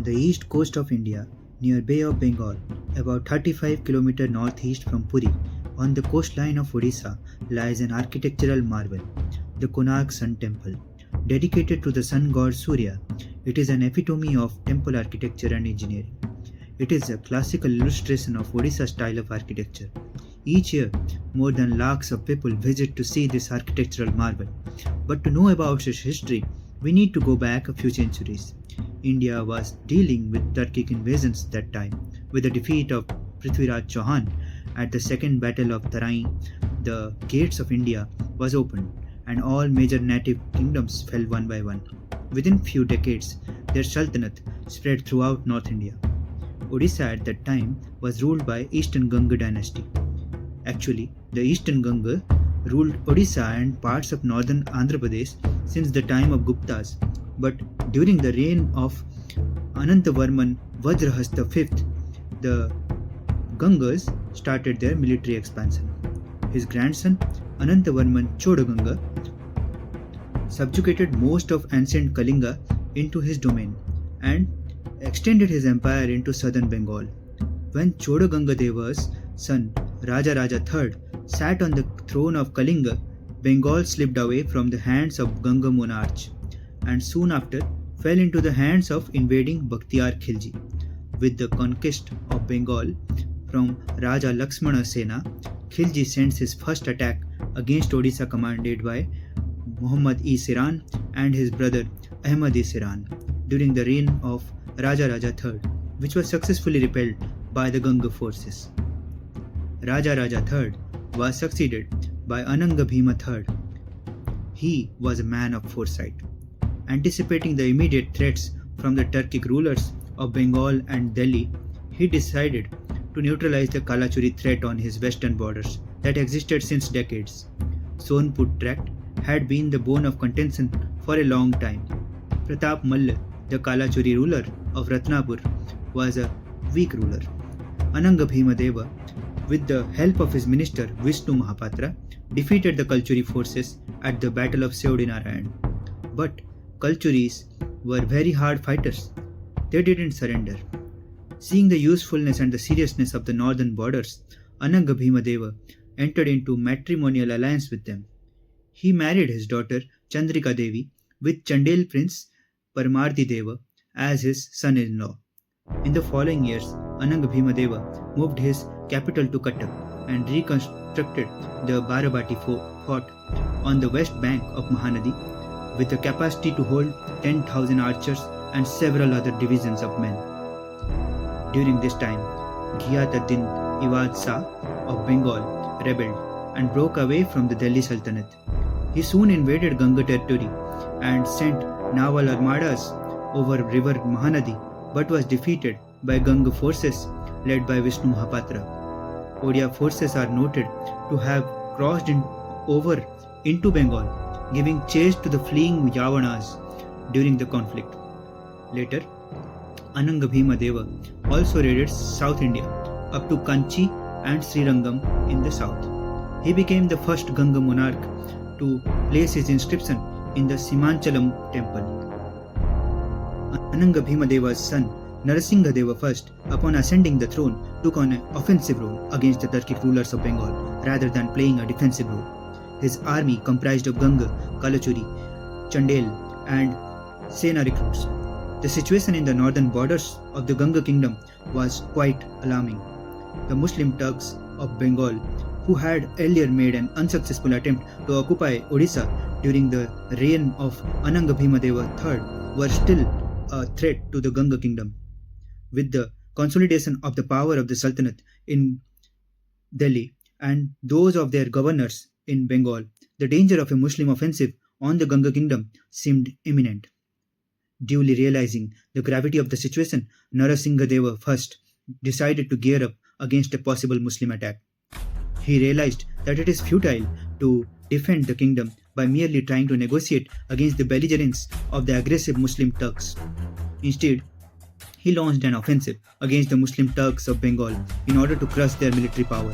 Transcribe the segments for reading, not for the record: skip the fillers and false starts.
the east coast of India, near Bay of Bengal, about 35 km northeast from Puri, on the coastline of Orissa, lies an architectural marvel, the Konark Sun Temple. Dedicated to the sun god Surya, it is an epitome of temple architecture and engineering. It is a classical illustration of Orissa style of architecture. Each year, more than lakhs of people visit to see this architectural marvel. But to know about its history, we need to go back a few centuries. India was dealing with Turkic invasions that time. With the defeat of Prithviraj Chauhan at the Second Battle of Tarai, the gates of India was opened and all major native kingdoms fell one by one. Within few decades, their sultanate spread throughout North India. Odisha at that time was ruled by Eastern Ganga dynasty. Actually, the Eastern Ganga ruled Odisha and parts of northern Andhra Pradesh since the time of Guptas, but during the reign of Anantavarman Vajrahasta V, the Gangas started their military expansion. His grandson Anantavarman Chodaganga subjugated most of ancient Kalinga into his domain and extended his empire into southern Bengal. When Chodaganga Deva's son Raja III sat on the throne of Kalinga, Bengal slipped away from the hands of Ganga monarch and soon after fell into the hands of invading Bakhtiyar Khilji. With the conquest of Bengal from Raja Lakshmana Sena, Khilji sends his first attack against Odisha commanded by Muhammad-e-Siran and his brother Ahmad-e-Siran during the reign of Raja III, which was successfully repelled by the Ganga forces. Raja III was succeeded by Ananga Bhima III. He was a man of foresight. Anticipating the immediate threats from the Turkic rulers of Bengal and Delhi, he decided to neutralize the Kalachuri threat on his western borders that existed since decades. Sonput tract had been the bone of contention for a long time. Pratap Malla, the Kalachuri ruler of Ratnapur, was a weak ruler. Ananga Bhima Deva, with the help of his minister Vishnu Mahapatra, defeated the Kalchuri forces at the Battle of Seodinarayan. But Kalchuris were very hard fighters. They didn't surrender. Seeing the usefulness and the seriousness of the northern borders, Ananga Bhima Deva entered into matrimonial alliance with them. He married his daughter Chandrika Devi with Chandel prince Paramardi Deva as his son-in-law. In the following years, Ananga Bhima Deva moved his capital to Cuttack and reconstructed the Barabati fort on the west bank of Mahanadi with the capacity to hold 10,000 archers and several other divisions of men. During this time, Ghiyat-ad-Din Iwad Shah of Bengal rebelled and broke away from the Delhi Sultanate. He soon invaded Ganga territory and sent naval armadas over river Mahanadi but was defeated by Ganga forces led by Vishnu Mahapatra. Odia forces are noted to have crossed over into Bengal, giving chase to the fleeing Yavanas during the conflict. Later, Ananga Bhima Deva also raided South India up to Kanchi and Srirangam in the south. He became the first Ganga monarch to place his inscription in the Simanchalam temple. Ananga Bhima Deva's son Narasingha Deva first, upon ascending the throne, took on an offensive role against the Turkic rulers of Bengal rather than playing a defensive role. His army comprised of Ganga, Kalachuri, Chandel and Sena recruits. The situation in the northern borders of the Ganga kingdom was quite alarming. The Muslim Turks of Bengal, who had earlier made an unsuccessful attempt to occupy Odisha during the reign of Ananga Bhima Deva III, were still a threat to the Ganga kingdom. With the consolidation of the power of the Sultanate in Delhi and those of their governors in Bengal, the danger of a Muslim offensive on the Ganga kingdom seemed imminent. Duly realizing the gravity of the situation, Narasingha Deva first decided to gear up against a possible Muslim attack. He realized that it is futile to defend the kingdom by merely trying to negotiate against the belligerence of the aggressive Muslim Turks. Instead, he launched an offensive against the Muslim Turks of Bengal in order to crush their military power.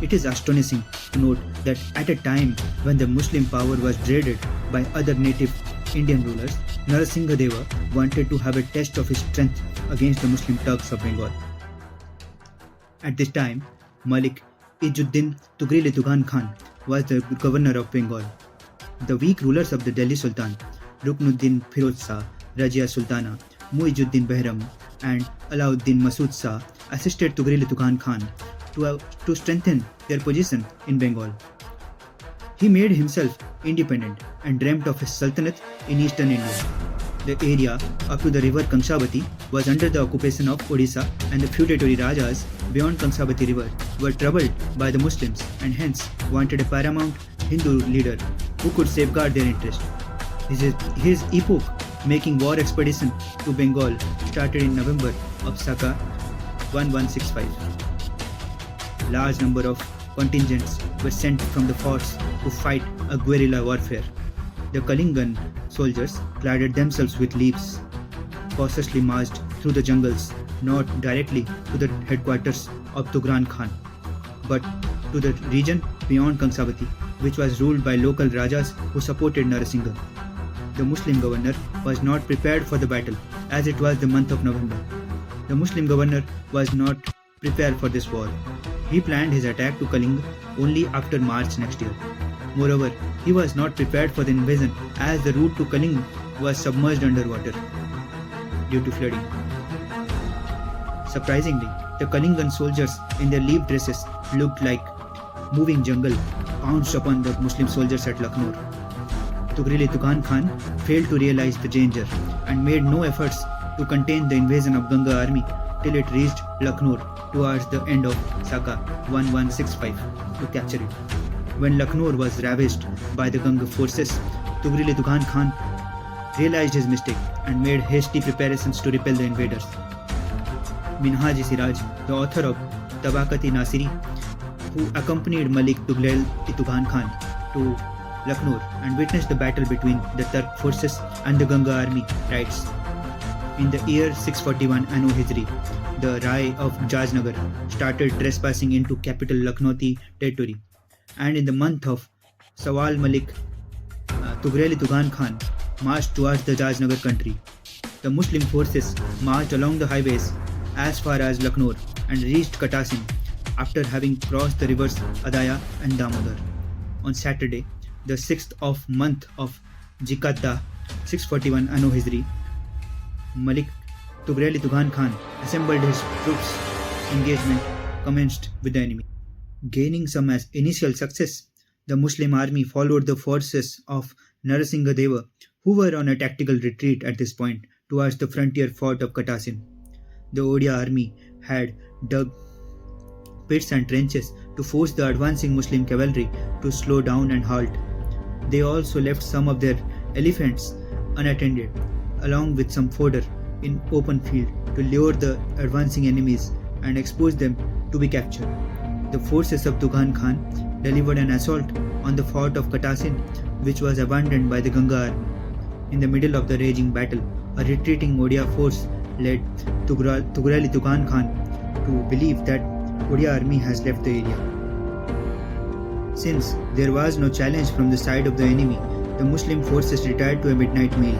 It is astonishing to note that at a time when the Muslim power was dreaded by other native Indian rulers, Narasimha Deva wanted to have a test of his strength against the Muslim Turks of Bengal. At this time, Malik Izzuddin Tughril-e-Tugan Khan was the governor of Bengal. The weak rulers of the Delhi Sultan, Ruknuddin Firoz Shah, Rajia Sultana, Muizuddin Behram and Alauddin Masood Shah assisted Tughril-e-Tugan Khan to strengthen their position in Bengal. He made himself independent and dreamt of his sultanate in eastern India. The area up to the river Kangshabati was under the occupation of Orissa, and the feudatory Rajas beyond Kangshabati river were troubled by the Muslims and hence wanted a paramount Hindu leader who could safeguard their interest. His epoch-making war expedition to Bengal started in November of Saka 1165. Large number of contingents were sent from the forts to fight a guerrilla warfare. The Kalingan soldiers cladded themselves with leaves, cautiously marched through the jungles, not directly to the headquarters of Tugran Khan, but to the region beyond Kangsabati, which was ruled by local Rajas who supported Narasimha. The Muslim governor was not prepared for the battle, as it was the month of November. The Muslim governor was not prepared for this war. He planned his attack to Kalinga only after March next year. Moreover, he was not prepared for the invasion as the route to Kalinga was submerged underwater due to flooding. Surprisingly, the Kalingan soldiers in their leaf dresses looked like moving jungle pounced upon the Muslim soldiers at Lucknow. Tughril-e-Tugan Khan failed to realize the danger and made no efforts to contain the invasion of Ganga army till it reached Lucknow towards the end of Saka 1165 to capture it. When Lucknow was ravaged by the Ganga forces, Tughril-e-Tugan Khan realized his mistake and made hasty preparations to repel the invaders. Minhaj-e-Siraj, the author of Tabaqat-i-Nasiri, who accompanied Malik Tughril-e-Tugan Khan to Lucknow and witnessed the battle between the Turk forces and the Ganga army, writes, in the year 641 Anno Hijri, the Rai of Jajnagar started trespassing into capital Lucknowti territory, and in the month of Sawal Malik Tughril-e-Tugan Khan marched towards the Jajnagar country. The Muslim forces marched along the highways as far as Lucknow and reached Katasin after having crossed the rivers Adaya and Damodar. On Saturday, the 6th of month of Jikata 641 Anno Hijri, Malik Tughril-e-Tugan Khan assembled his troops. Engagement commenced with the enemy. Gaining some initial success, the Muslim army followed the forces of Narasimha Deva, who were on a tactical retreat at this point towards the frontier fort of Katasin. The Odia army had dug pits and trenches to force the advancing Muslim cavalry to slow down and halt. They also left some of their elephants unattended, along with some fodder in open field to lure the advancing enemies and expose them to be captured. The forces of Tugan Khan delivered an assault on the fort of Katasin, which was abandoned by the Ganga army. In the middle of the raging battle, a retreating Odia force led Tughril-e-Tugan Khan to believe that Odia army has left the area. Since there was no challenge from the side of the enemy, the Muslim forces retired to a midnight meal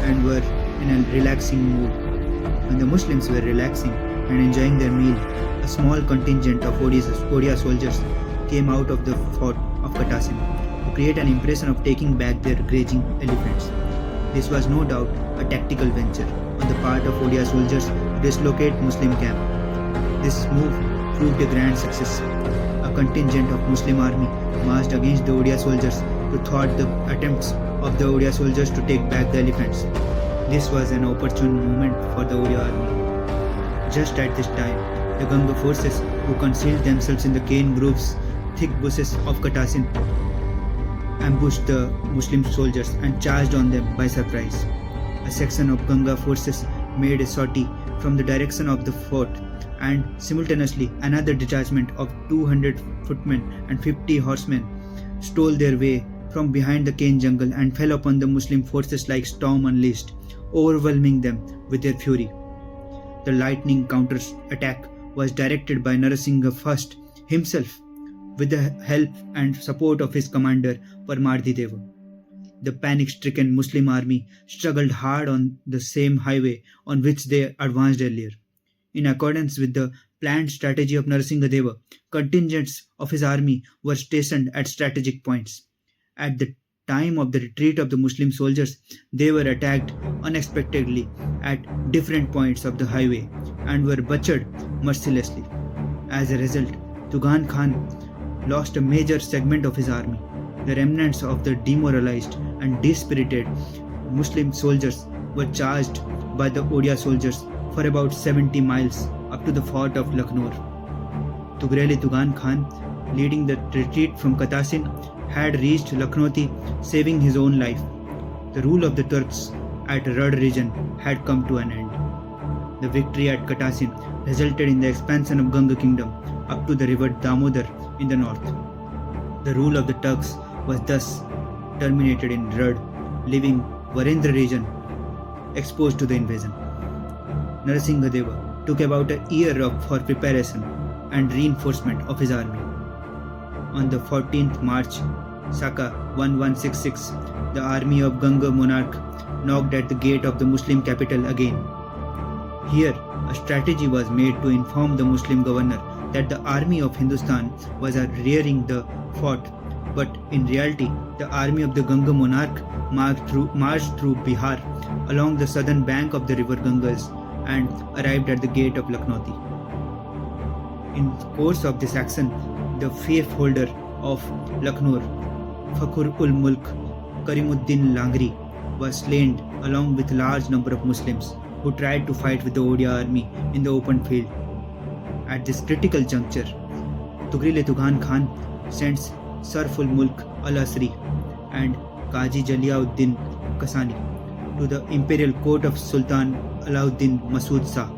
and were in a relaxing mood. When the Muslims were relaxing and enjoying their meal, a small contingent of Odia soldiers came out of the fort of Katasin to create an impression of taking back their grazing elephants. This was no doubt a tactical venture on the part of Odia soldiers to dislocate Muslim camp. This move proved a grand success. A contingent of Muslim army marched against the Odia soldiers to thwart the attempts of the Odia soldiers to take back the elephants. This was an opportune moment for the Odia army. Just at this time, the Ganga forces, who concealed themselves in the cane groves, thick bushes of Katasin, ambushed the Muslim soldiers and charged on them by surprise. A section of Ganga forces made a sortie from the direction of the fort, and simultaneously another detachment of 200 footmen and 50 horsemen stole their way from behind the cane jungle and fell upon the Muslim forces like storm unleashed, overwhelming them with their fury. The lightning counter-attack was directed by Narasimha first himself, with the help and support of his commander Paramardi Deva. The panic-stricken Muslim army struggled hard on the same highway on which they advanced earlier. In accordance with the planned strategy of Narasimhadeva, contingents of his army were stationed at strategic points. At the time of the retreat of the Muslim soldiers, they were attacked unexpectedly at different points of the highway and were butchered mercilessly. As a result, Tugan Khan lost a major segment of his army. The remnants of the demoralized and dispirited Muslim soldiers were charged by the Odia soldiers for about 70 miles up to the fort of Lucknow. Tugreli Tugan Khan, leading the retreat from Katasin, had reached Lucknow, saving his own life. The rule of the Turks at Rud region had come to an end. The victory at Katasin resulted in the expansion of Ganga kingdom up to the river Damodar in the north. The rule of the Turks was thus terminated in Rud, leaving Varendra region exposed to the invasion. Narasimhadeva took about a year for preparation and reinforcement of his army. On the 14th March, Saka 1166, the army of Ganga monarch knocked at the gate of the Muslim capital again. Here, a strategy was made to inform the Muslim governor that the army of Hindustan was rearing the fort, but in reality, the army of the Ganga monarch marched through Bihar along the southern bank of the river Ganges and arrived at the gate of Lucknow. In the course of this action, the fief holder of Lucknow, Fakhr-ul-Mulk Karimuddin Langri, was slain along with a large number of Muslims who tried to fight with the Odia army in the open field. At this critical juncture, Tugril Tugan Khan sends Sarf-ul-Mulk al-Asri and Qazi Jaliauddin Kasani to the imperial court of Sultan Alauddin Masood Shah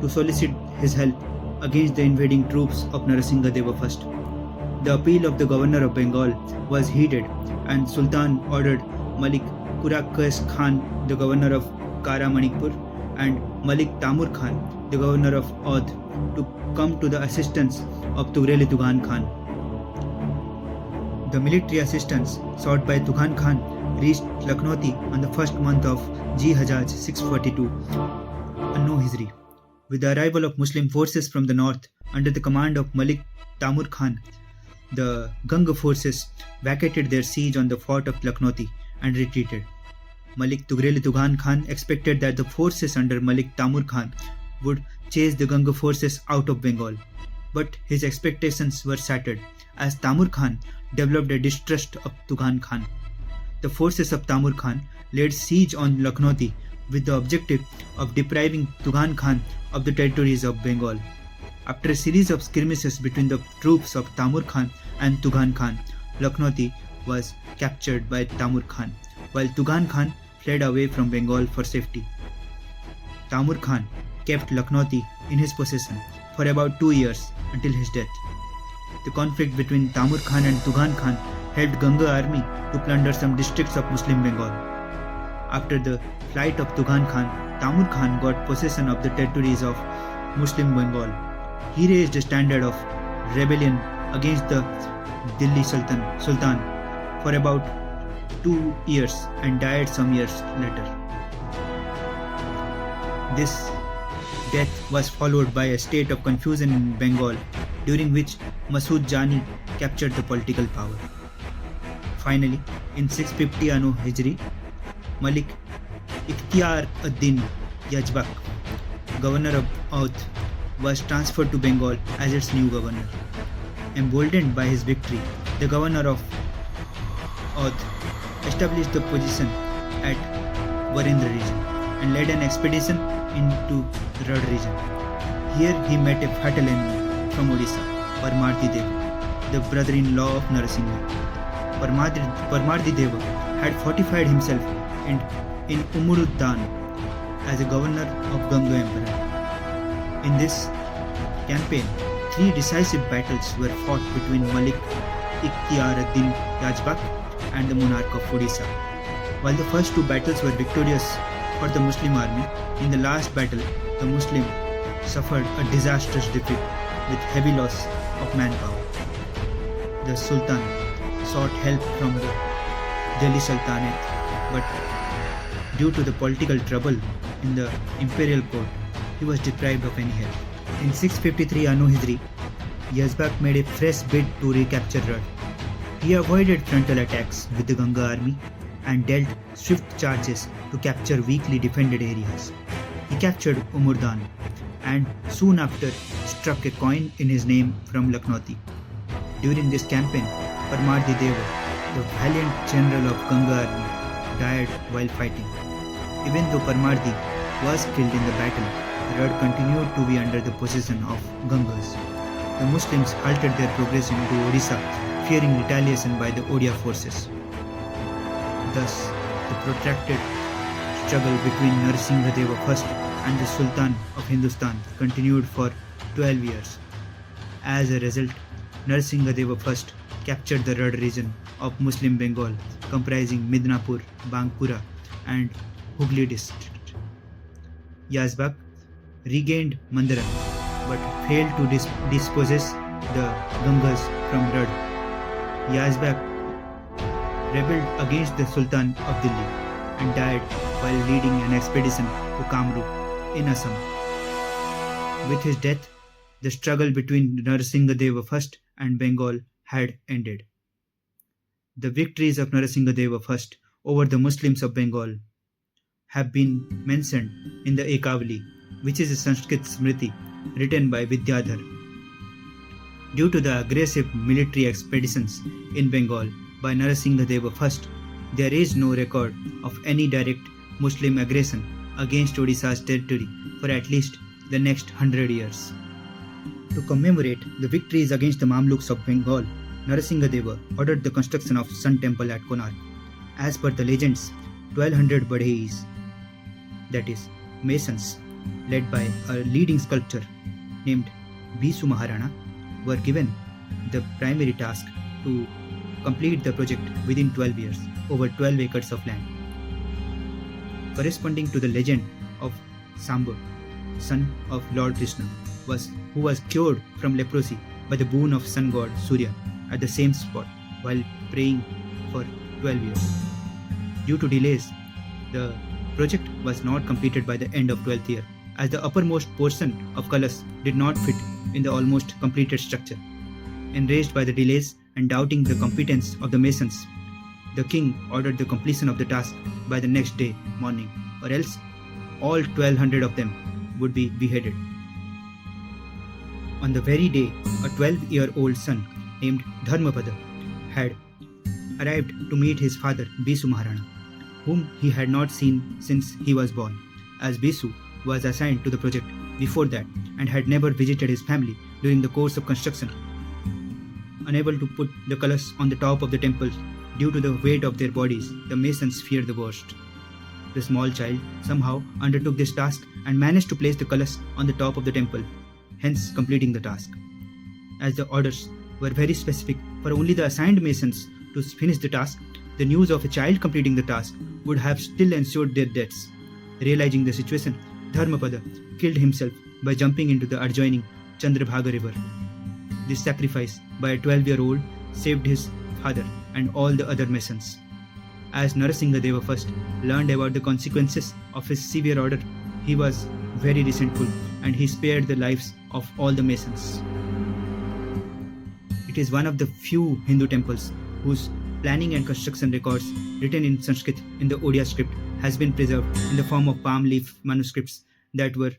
to solicit his help against the invading troops of Narasimhadeva I. The appeal of the governor of Bengal was heeded, and Sultan ordered Malik Qurakkas Khan, the governor of Kara Manipur, and Malik Tamur Khan, the governor of Audh, to come to the assistance of Tugrel Tugan Khan. The military assistance sought by Tugan Khan reached Lucknow on the first month of Ji-Hajjaj 642 Anno Hijri. With the arrival of Muslim forces from the north under the command of Malik Tamur Khan, the Ganga forces vacated their siege on the fort of Lucknow and retreated. Malik Tugrel Tugan Khan expected that the forces under Malik Tamur Khan would chase the Ganga forces out of Bengal, but his expectations were shattered as Tamur Khan developed a distrust of Tugan Khan. The forces of Tamur Khan laid siege on Lucknow with the objective of depriving Tugan Khan of the territories of Bengal. After a series of skirmishes between the troops of Tamur Khan and Tugan Khan, Lucknow was captured by Tamur Khan, while Tugan Khan fled away from Bengal for safety. Tamur Khan kept Lucknow in his possession for about 2 years until his death. The conflict between Tamur Khan and Tugan Khan helped Ganga army to plunder some districts of Muslim Bengal. After the flight of Tugan Khan, Tamur Khan got possession of the territories of Muslim Bengal. He raised a standard of rebellion against the Delhi Sultan for about 2 years and died some years later. This death was followed by a state of confusion in Bengal, during which Masood Jani captured the political power. Finally, in 650 Anno Hijri, Malik Ikhtiyar ad-Din Yajbak, governor of Audh, was transferred to Bengal as its new governor. Emboldened by his victory, the governor of Audh established the position at Varendra region and led an expedition into Rud region. Here he met a fatal enemy from Orissa, Paramardi Deva, the brother-in-law of Narasimha. Paramardi Deva had fortified himself in Umuruddan as a governor of Ganga Emperor. In this campaign, 3 decisive battles were fought between Malik Ikhtiyar ad-Din Yajbak and the monarch of Orissa. While the first 2 battles were victorious for the Muslim army, in the last battle, the Muslim suffered a disastrous defeat with heavy loss of manpower. The Sultan sought help from the Delhi Sultanate, but due to the political trouble in the imperial court, he was deprived of any help. In 653 Anu Hijri, Yazbak made a fresh bid to recapture Rud. He avoided frontal attacks with the Ganga army and dealt swift charges to capture weakly defended areas. He captured Umurdan and soon after struck a coin in his name from Lakhnauti. During this campaign, Paramardi Deva, the valiant general of Ganga army, died while fighting. Even though Paramardi was killed in the battle, Rud continued to be under the possession of Gangas. The Muslims halted their progress into Orissa, fearing retaliation by the Odia forces. Thus, the protracted struggle between Narsingha Deva I and the Sultan of Hindustan continued for 12 years. As a result, Narsingha Deva I captured the Rud region of Muslim Bengal, comprising Midnapur, Bankura, and Hooghly district. Yazbak regained Mandara but failed to dispossess the Gangas from Rud. Yazbak rebelled against the Sultan of Delhi and died while leading an expedition to Kamrup in Assam. With his death, the struggle between Narsingha Deva I and Bengal had ended. The victories of Narsingha Deva I over the Muslims of Bengal have been mentioned in the Ekavali, which is a Sanskrit Smriti written by Vidyadhar. Due to the aggressive military expeditions in Bengal by Narsingha Deva I, there is no record of any direct Muslim aggression against Odisha's territory for at least the next 100 years. To commemorate the victories against the Mamluks of Bengal, Narsingha Deva ordered the construction of Sun Temple at Konark. As per the legends, 1200 Badheis, that is, masons, led by a leading sculptor named Bisu Maharana, were given the primary task to complete the project within 12 years over 12 acres of land. Corresponding to the legend of Samba, son of Lord Krishna, who was cured from leprosy by the boon of sun god Surya at the same spot while praying for 12 years. Due to delays, the project was not completed by the end of 12th year, as the uppermost portion of Kalas did not fit in the almost completed structure. Enraged by the delays and doubting the competence of the masons, the king ordered the completion of the task by the next day morning, or else all 1200 of them would be beheaded. On the very day, a 12-year-old son named Dharmapada had arrived to meet his father Bisu Maharana, whom he had not seen since he was born, as Bisu was assigned to the project before that and had never visited his family during the course of construction. Unable to put the colors on the top of the temple due to the weight of their bodies, the masons feared the worst. The small child somehow undertook this task and managed to place the colors on the top of the temple, hence completing the task. As the orders were very specific for only the assigned masons to finish the task, the news of a child completing the task would have still ensured their deaths. Realizing the situation, Dharmapada killed himself by jumping into the adjoining Chandrabhaga river. This sacrifice by a 12-year-old saved his father and all the other masons. As Narsingha Deva I learned about the consequences of his severe order, he was very resentful and he spared the lives of all the masons. It is one of the few Hindu temples whose planning and construction records written in Sanskrit in the Odia script has been preserved in the form of palm leaf manuscripts that were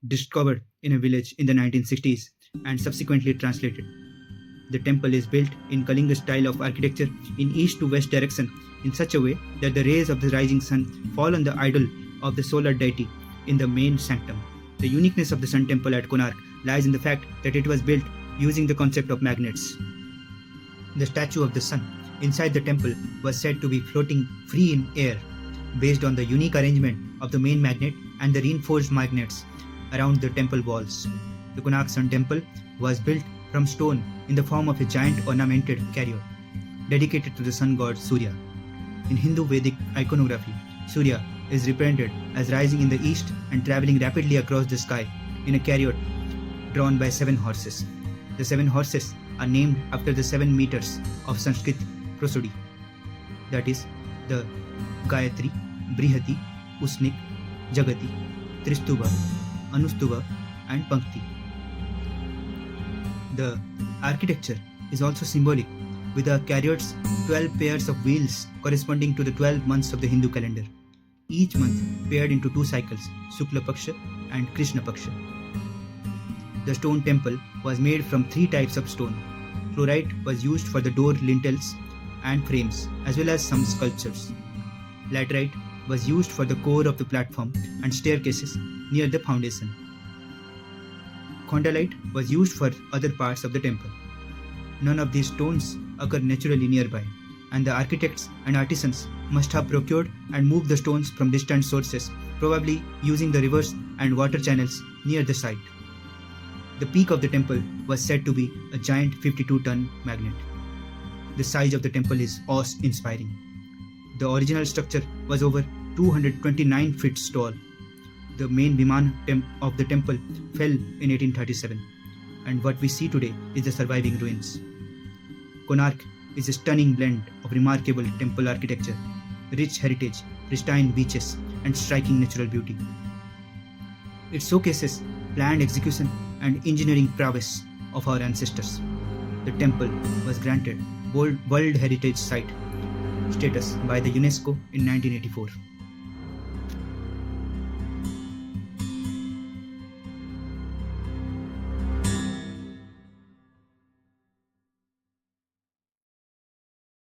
discovered in a village in the 1960s and subsequently translated. The temple is built in Kalinga style of architecture in east to west direction in such a way that the rays of the rising sun fall on the idol of the solar deity in the main sanctum. The uniqueness of the Sun Temple at Konark lies in the fact that it was built using the concept of magnets. The statue of the sun inside the temple was said to be floating free in air based on the unique arrangement of the main magnet and the reinforced magnets around the temple walls. The Konark Sun Temple was built from stone in the form of a giant ornamented chariot dedicated to the sun god Surya. In Hindu Vedic iconography, Surya is represented as rising in the east and traveling rapidly across the sky in a chariot drawn by 7 horses. The 7 horses are named after the 7 meters of Sanskrit prosody, that is, the Gayatri, Brihati, Usnik, Jagati, Tristuba, Anustuba, and Pankti. The architecture is also symbolic, with the chariot's 12 pairs of wheels corresponding to the 12 months of the Hindu calendar, each month paired into 2 cycles, Shukla Paksha and Krishna Paksha. The stone temple was made from 3 types of stone. Fluorite was used for the door lintels and frames, as well as some sculptures. Laterite was used for the core of the platform and staircases near the foundation. Khondalite was used for other parts of the temple. None of these stones occur naturally nearby, and the architects and artisans must have procured and moved the stones from distant sources, probably using the rivers and water channels near the site. The peak of the temple was said to be a giant 52-ton magnet. The size of the temple is awe-inspiring. The original structure was over 229 feet tall. The main Viman of the temple fell in 1837, and what we see today is the surviving ruins. Konark is a stunning blend of remarkable temple architecture, rich heritage, pristine beaches, and striking natural beauty. It showcases planned execution and engineering prowess of our ancestors. The temple was granted World Heritage Site status by the UNESCO in 1984.